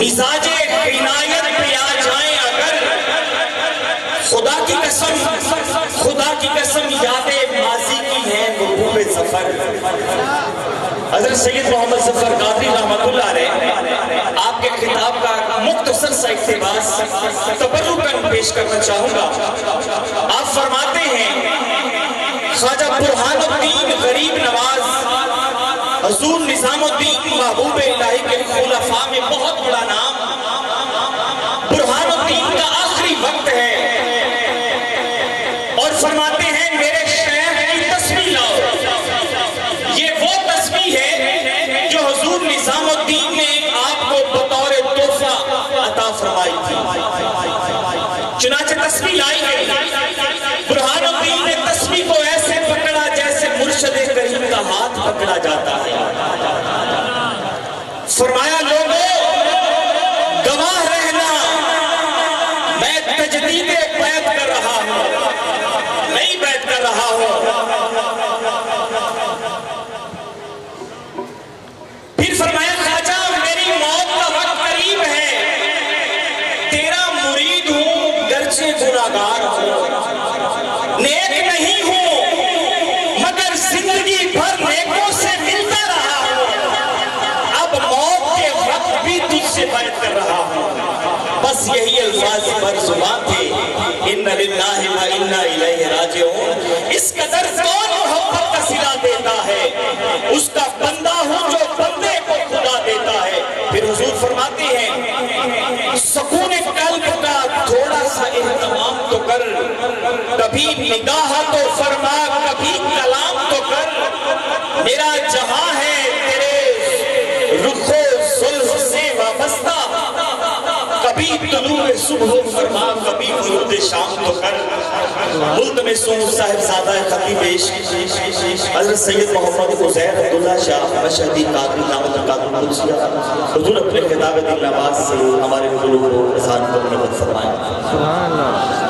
مزاج عنایت پہ آ جائیں اگر، خدا کی قسم یادیں ماضی کی ہیں محبوب ظفر۔ حضرت سید محمد ظفر قادری رحمۃ اللہ علیہ آپ کے خطاب کا مختصر سا اقتباس تبرکاً پیش کرنا چاہوں گا۔ آپ فرماتے ہیں خواجہ برہان الدین غریب نواز حضور نظام الدین محبوب الہی کے خلفاء میں بہت بڑا نام، برہان الدین کا آخری وقت ہے، اور فرماتے ہیں میرے شیخ کی تسبیح لاؤ۔ یہ وہ تسبیح ہے جو حضور نظام الدین نے آپ کو بطور تحفہ عطا فرمائی تھی۔ چنانچہ تسبیح لائی گئی، برہان الدین نے تسبیح کو ایسے پکڑا جیسے مرشد کریم کا ہاتھ پکڑا جاتا ہے۔ فرمایا لوگوں گواہ رہنا، میں تجدید بیعت کر رہا ہوں، نئی بیعت کر رہا ہوں۔ پھر فرمایا خواجہ میری موت کا وقت قریب ہے، تیرا مرید ہوں گرچہ گناہگار ہوں، نیک نہیں ہوں مگر زندگی بھر نیکوں سے ملتا رہا ہوں، اب موت کے وقت بھی تجھ سے بیعت کر رہا ہوں۔ بس یہی الفاظ پر زبان تھے، اِنَّ لِلَّهِ وَإِنَّا إِلَيْهِ رَاجِعُونَ۔ اس قدر کون محبت کا صلہ دیتا ہے، اس کا بندہ ہوں جو بندے کو خدا دیتا ہے۔ پھر حضور فرماتے ہیں سکون قلب کا تھوڑا سا اہتمام تو کر، کبھی نگاہ تو فرما کبھی کلام تو کر، میرا جہاں ہے تیرے رخ و زلف سے وابستہ، کبھی طلوع صبح فرما کبھی غروب شام تو کر۔ ملتمسوں صاحبزادہ خطیب حضرت سید محمد عزیر عبداللہ شاہ مشہدی قادری نامت قادر قدسیہ، حضور اپنے خطاب دل نواز سے ہمارے قلوب کو اذان کو منور فرمائیں۔